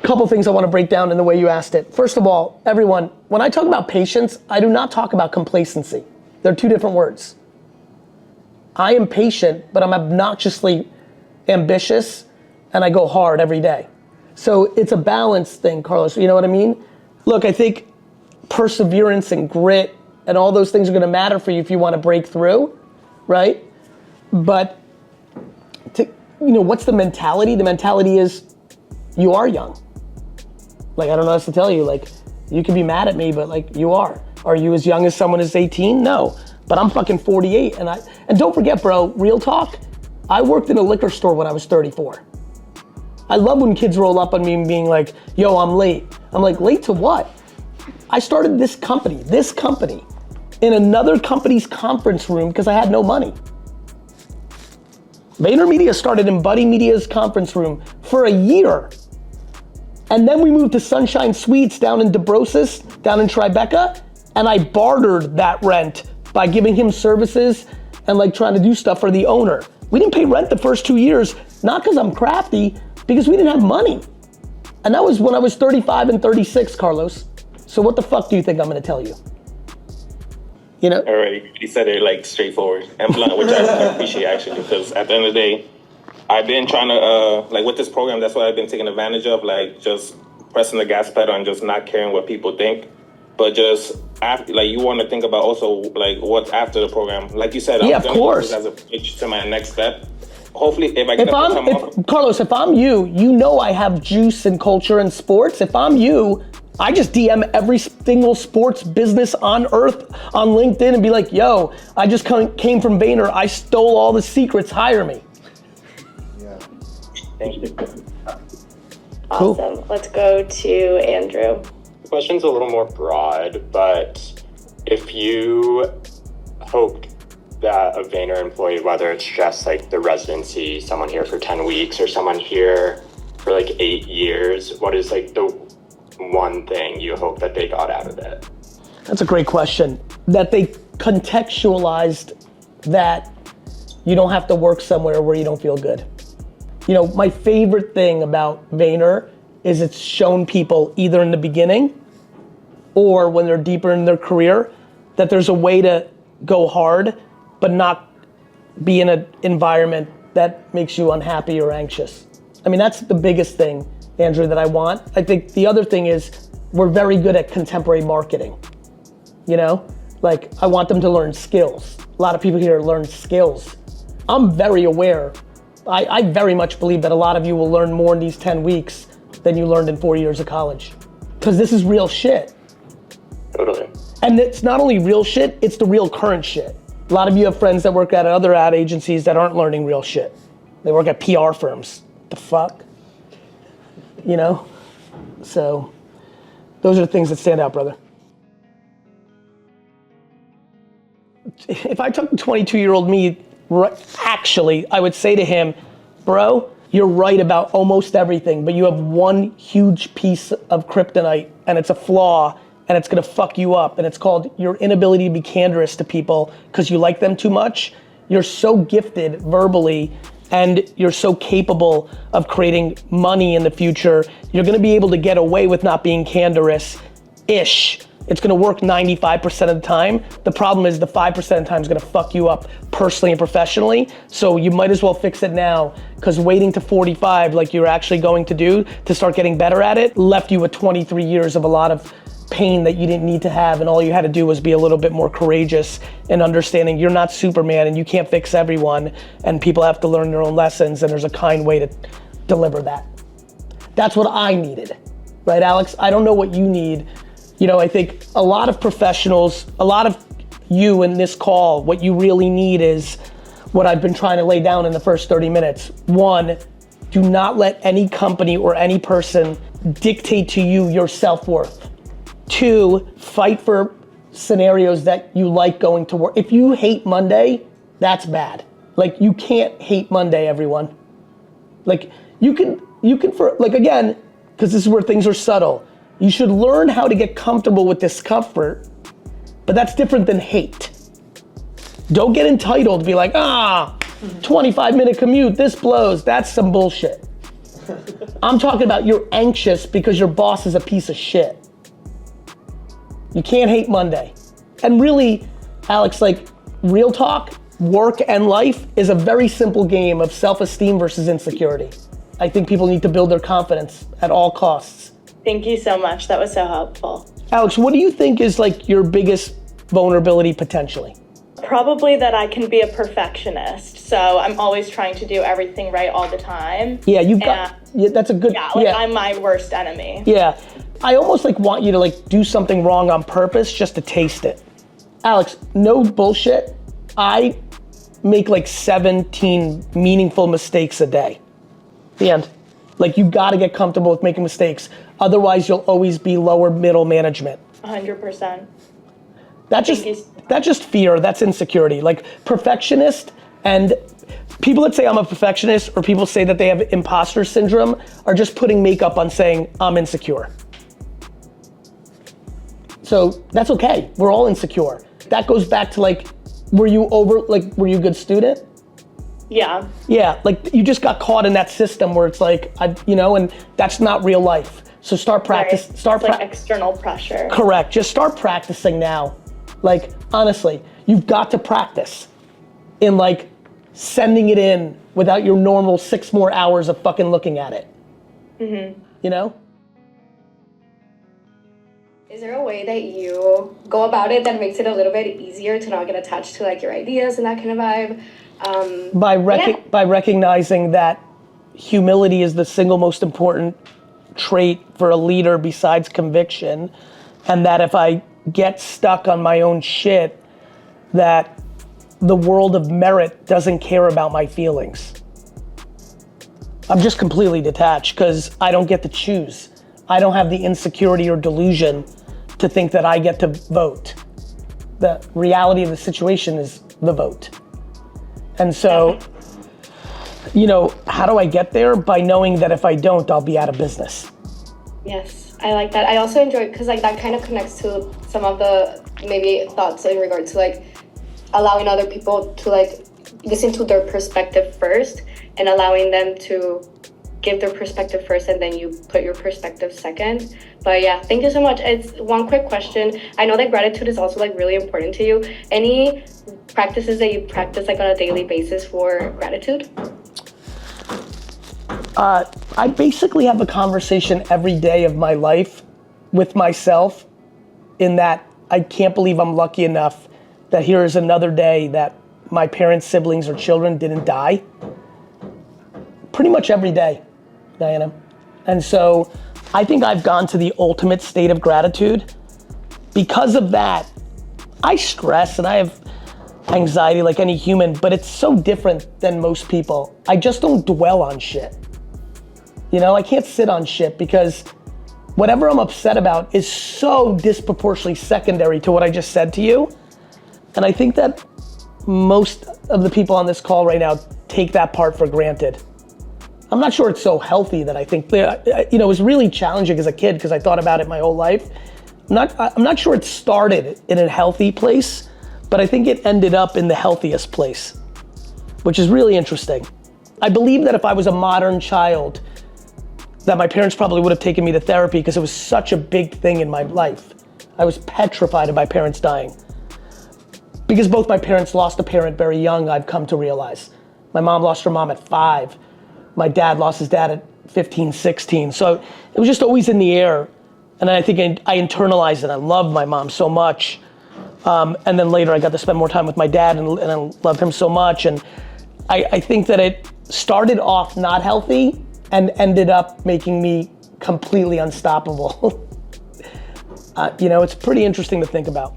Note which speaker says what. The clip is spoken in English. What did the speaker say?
Speaker 1: couple things I want to break down in the way you asked it. First of all, everyone, when I talk about patience, I do not talk about complacency. They're two different words. I am patient, but I'm obnoxiously ambitious, and I go hard every day. So it's a balance thing, Carlos, you know what I mean? Look, I think perseverance and grit and all those things are gonna matter for you if you wanna break through, right? But, what's the mentality? The mentality is, you are young. Like, I don't know what else to tell you. Like, you can be mad at me, but like, you are. Are you as young as someone who's 18? No, but I'm fucking 48. And don't forget, bro, real talk, I worked in a liquor store when I was 34. I love when kids roll up on me and being like, yo, I'm late. I'm like, late to what? I started this company, in another company's conference room because I had no money. VaynerMedia started in Buddy Media's conference room for a year. And then we moved to Sunshine Suites down in Desbrosses, down in Tribeca, and I bartered that rent by giving him services and like trying to do stuff for the owner. We didn't pay rent the first 2 years, not because I'm crafty, because we didn't have money. And that was when I was 35 and 36, Carlos. So what the fuck do you think I'm gonna tell you? You know?
Speaker 2: Alright, you said it like straightforward and blunt, which I appreciate actually, because at the end of the day, I've been trying to, like with this program, that's what I've been taking advantage of, like just pressing the gas pedal and just not caring what people think. But just after, like you want to think about also like what's after the program. Like you said,
Speaker 1: yeah,
Speaker 2: I'm
Speaker 1: of course.
Speaker 2: As a bridge to my next step. Hopefully, if I get
Speaker 1: Carlos, if I'm you, you know I have juice and culture and sports. If I'm you, I just DM every single sports business on earth on LinkedIn and be like, yo, I just came from Vayner. I stole all the secrets. Hire me.
Speaker 2: Yeah. Thank you.
Speaker 3: Awesome. Cool. Let's go to Andrew.
Speaker 4: The question's a little more broad, but if you hoped that a Vayner employee, whether it's just like the residency, someone here for 10 weeks or someone here for like 8 years, what is like the one thing you hope that they got out of it?
Speaker 1: That's a great question. That they contextualized that you don't have to work somewhere where you don't feel good. You know, my favorite thing about Vayner is it's shown people either in the beginning or when they're deeper in their career that there's a way to go hard but not be in an environment that makes you unhappy or anxious. I mean, that's the biggest thing, Andrew, that I want. I think the other thing is we're very good at contemporary marketing. You know, like I want them to learn skills. A lot of people here learn skills. I'm very aware. I very much believe that a lot of you will learn more in these 10 weeks than you learned in 4 years of college. Because this is real shit.
Speaker 4: Totally.
Speaker 1: And it's not only real shit, it's the real current shit. A lot of you have friends that work at other ad agencies that aren't learning real shit. They work at PR firms. The fuck? You know? So, those are the things that stand out, brother. If I took 22-year-old me, actually, I would say to him, bro, you're right about almost everything, but you have one huge piece of kryptonite, and it's a flaw, and it's gonna fuck you up, and it's called your inability to be candorous to people because you like them too much. You're so gifted verbally, and you're so capable of creating money in the future. You're gonna be able to get away with not being candorous-ish. It's gonna work 95% of the time. The problem is the 5% of the time is gonna fuck you up personally and professionally. So you might as well fix it now, because waiting to 45 like you're actually going to do to start getting better at it left you with 23 years of a lot of pain that you didn't need to have, and all you had to do was be a little bit more courageous and understanding you're not Superman and you can't fix everyone, and people have to learn their own lessons, and there's a kind way to deliver that. That's what I needed, right, Alex? I don't know what you need. You know, I think a lot of professionals, a lot of you in this call, what you really need is what I've been trying to lay down in the first 30 minutes. One, do not let any company or any person dictate to you your self-worth. Two, fight for scenarios that you like going to work. If you hate Monday, that's bad. Like, you can't hate Monday, everyone. Like, you can like, again, because this is where things are subtle. You should learn how to get comfortable with discomfort, but that's different than hate. Don't get entitled to be like, 25-minute commute, this blows. That's some bullshit. I'm talking about you're anxious because your boss is a piece of shit. You can't hate Monday. And really, Alex, like real talk, work and life is a very simple game of self-esteem versus insecurity. I think people need to build their confidence at all costs.
Speaker 3: Thank you so much. That was so helpful.
Speaker 1: Alex, what do you think is like your biggest vulnerability potentially?
Speaker 3: Probably that I can be a perfectionist. So I'm always trying to do everything right all the time.
Speaker 1: Yeah, that's a good,
Speaker 3: I'm my worst enemy.
Speaker 1: Yeah, I almost like want you to like do something wrong on purpose just to taste it. Alex, no bullshit, I make like 17 meaningful mistakes a day. The end. Like you gotta get comfortable with making mistakes. Otherwise you'll always be lower middle management.
Speaker 3: 100%.
Speaker 1: That's just fear, that's insecurity. Like perfectionist and people that say I'm a perfectionist or people say that they have imposter syndrome are just putting makeup on saying I'm insecure. So that's okay, we're all insecure. That goes back to like, were you a good student?
Speaker 3: Yeah.
Speaker 1: Yeah, like you just got caught in that system where it's like, and that's not real life. So start practice.
Speaker 3: Right. External pressure.
Speaker 1: Correct, just start practicing now. Like, honestly, you've got to practice in like sending it in without your normal 6 more hours of fucking looking at it. Mm-hmm. You know?
Speaker 5: Is there a way that you go about it that makes it a little bit easier to not get attached to like your ideas and that kind of vibe?
Speaker 1: By recognizing that humility is the single most important trait for a leader besides conviction, and that if I get stuck on my own shit, that the world of merit doesn't care about my feelings. I'm just completely detached because I don't get to choose. I don't have the insecurity or delusion to think that I get to vote. The reality of the situation is the vote. And so, how do I get there? By knowing that if I don't, I'll be out of business.
Speaker 5: Yes, I like that. I also enjoy it because like that kind of connects to some of the maybe thoughts in regard to like allowing other people to like listen to their perspective first and allowing them to give their perspective first and then you put your perspective second. But yeah, thank you so much. It's one quick question. I know that gratitude is also like really important to you. Any practices that you practice like on a daily basis for gratitude?
Speaker 1: I basically have a conversation every day of my life with myself in that I can't believe I'm lucky enough that here is another day that my parents, siblings, or children didn't die. Pretty much every day, Diana. And so I think I've gone to the ultimate state of gratitude. Because of that, I stress and I have anxiety like any human, but it's so different than most people. I just don't dwell on shit. I can't sit on shit because whatever I'm upset about is so disproportionately secondary to what I just said to you. And I think that most of the people on this call right now take that part for granted. I'm not sure it's so healthy that I think, it was really challenging as a kid because I thought about it my whole life. I'm not sure it started in a healthy place, but I think it ended up in the healthiest place, which is really interesting. I believe that if I was a modern child, that my parents probably would have taken me to therapy because it was such a big thing in my life. I was petrified of my parents dying. Because both my parents lost a parent very young, I've come to realize. My mom lost her mom at 5. My dad lost his dad at 15, 16. So it was just always in the air. And I think I internalized it. I loved my mom so much. And then later I got to spend more time with my dad and I loved him so much. And I think that it started off not healthy and ended up making me completely unstoppable. It's pretty interesting to think about.